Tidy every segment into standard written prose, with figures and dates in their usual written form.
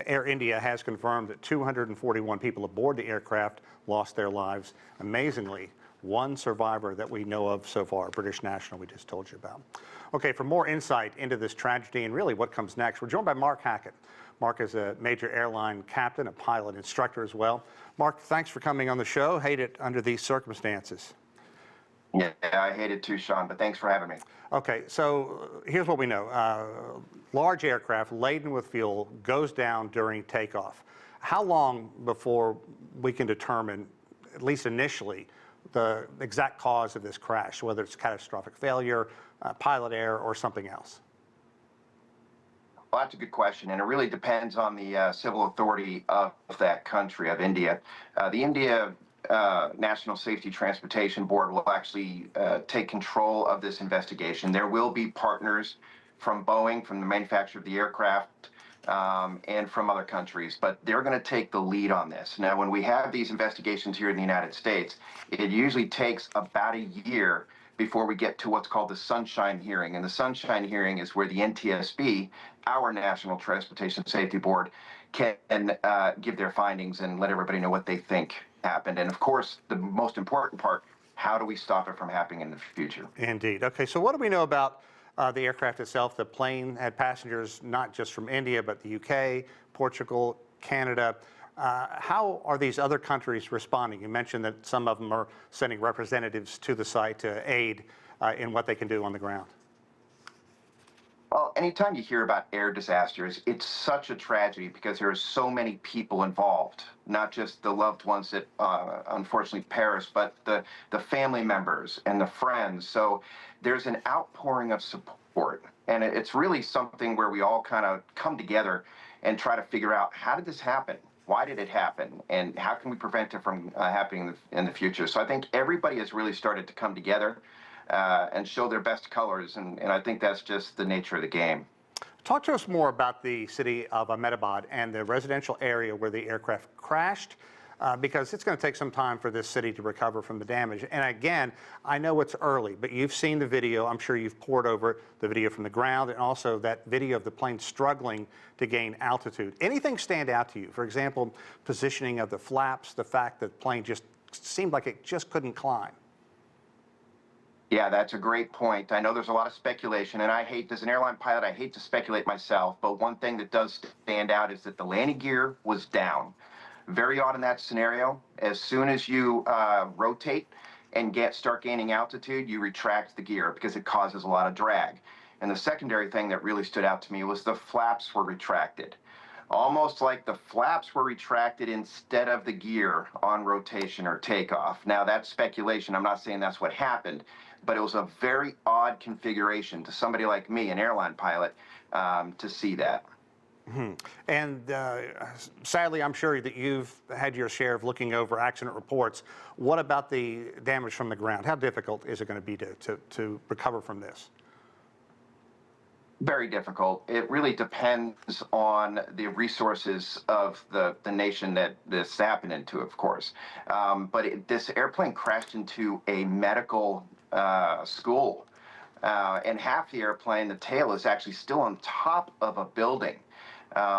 Air India has confirmed that 241 people aboard the aircraft lost their lives. Amazingly, one survivor that we know of so far, a British national we just told you about. Okay, for more insight into this tragedy and really what comes next, we're joined by Mark Hackett. Mark is a major airline captain, a pilot instructor as well. Mark, thanks for coming on the show. Hate it under these circumstances. Yeah, I hate it too, Sean, but thanks for having me. Okay, so here's what we know. Large aircraft laden with fuel goes down during takeoff. How long before we can determine, at least initially, the exact cause of this crash, whether it's catastrophic failure, pilot error, or something else? Well, that's a good question, and it really depends on the civil authority of that country, of India. The India National Safety Transportation Board will actually take control of this investigation. There will be partners from Boeing, from the manufacturer of the aircraft, and from other countries, but they're going to take the lead on this. Now, when we have these investigations here in the United States, it usually takes about a year before we get to what's called the Sunshine Hearing. And the Sunshine Hearing is where the NTSB, our National Transportation Safety Board, can give their findings and let everybody know what they think happened. And of course, the most important part, how do we stop it from happening in the future? Indeed. Okay, so what do we know about the aircraft itself? The plane had passengers not just from India, but the UK, Portugal, Canada. How are these other countries responding? You mentioned that some of them are sending representatives to the site to aid in what they can do on the ground. Well, anytime you hear about air disasters, it's such a tragedy because there are so many people involved, not just the loved ones that unfortunately perished, but the family members and the friends. So there's an outpouring of support. And it's really something where we all kind of come together and try to figure out, how did this happen? Why did it happen? And how can we prevent it from happening in the future? So I think everybody has really started to come together and show their best colors, and I think that's just the nature of the game. Talk to us more about the city of Ahmedabad and the residential area where the aircraft crashed, because it's going to take some time for this city to recover from the damage. And again, I know it's early, but you've seen the video. I'm sure you've pored over the video from the ground and also that video of the plane struggling to gain altitude. Anything stand out to you? For example, positioning of the flaps, the fact that the plane just seemed like it just couldn't climb. Yeah, that's a great point. I know there's a lot of speculation, and as an airline pilot, I hate to speculate myself, but one thing that does stand out is that the landing gear was down. Very odd in that scenario. As soon as you rotate and start gaining altitude, you retract the gear because it causes a lot of drag. And the secondary thing that really stood out to me was the flaps were retracted. Almost like the flaps were retracted instead of the gear on rotation or takeoff. Now, that's speculation. I'm not saying that's what happened, but it was a very odd configuration to somebody like me, an airline pilot, to see that. Mm-hmm. And sadly, I'm sure that you've had your share of looking over accident reports. What about the damage from the ground? How difficult is it going to be to recover from this? Very difficult. It really depends on the resources of the nation that this happened into, of course. But this airplane crashed into a medical school, and half the airplane, the tail, is actually still on top of a building.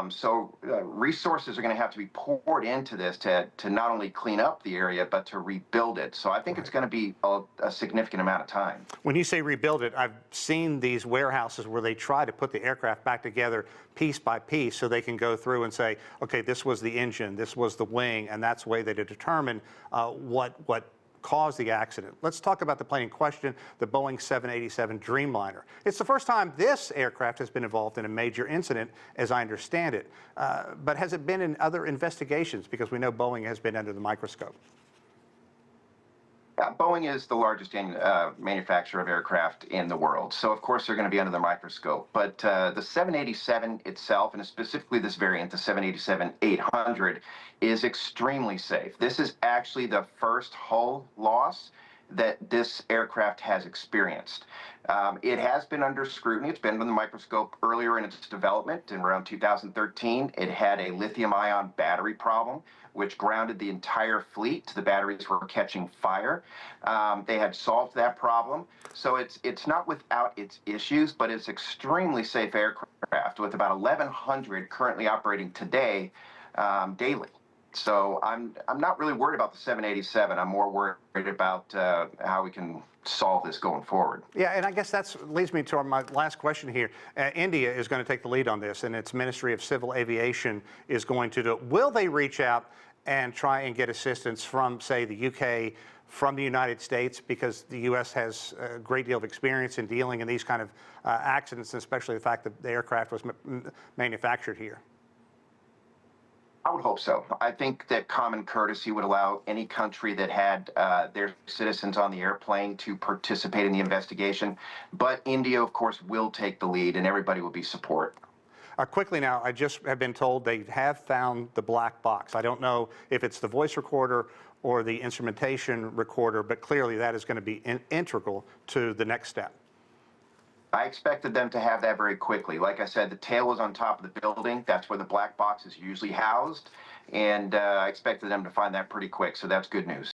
So resources are going to have to be poured into this to not only clean up the area, but to rebuild it. So I think it's going to be a significant amount of time. When you say rebuild it, I've seen these warehouses where they try to put the aircraft back together piece by piece so they can go through and say, okay, this was the engine, this was the wing, and that's the way they determine what caused the accident. Let's talk about the plane in question, the Boeing 787 Dreamliner. It's the first time this aircraft has been involved in a major incident, as I understand it. But has it been in other investigations? Because we know Boeing has been under the microscope. Boeing is the largest manufacturer of aircraft in the world, so of course they're going to be under the microscope. But the 787 itself, and specifically this variant, the 787-800, is extremely safe. This is actually the first hull loss that this aircraft has experienced. It has been under scrutiny. It's been under the microscope earlier in its development. In around 2013, it had a lithium-ion battery problem, which grounded the entire fleet. The batteries were catching fire. They had solved that problem. So it's not without its issues, but it's extremely safe aircraft with about 1,100 currently operating today daily. So I'm not really worried about the 787. I'm more worried about how we can solve this going forward. Yeah, and I guess that leads me to my last question here. India is going to take the lead on this, and its Ministry of Civil Aviation is going to do it. Will they reach out and try and get assistance from, say, the UK, from the United States, because the U.S. has a great deal of experience in dealing in these kind of accidents, especially the fact that the aircraft was manufactured here? I would hope so. I think that common courtesy would allow any country that had their citizens on the airplane to participate in the investigation. But India, of course, will take the lead, and everybody will be support. Quickly now, I just have been told they have found the black box. I don't know if it's the voice recorder or the instrumentation recorder, but clearly that is going to be integral to the next step. I expected them to have that very quickly. Like I said, the tail was on top of the building. That's where the black box is usually housed. And I expected them to find that pretty quick, so that's good news.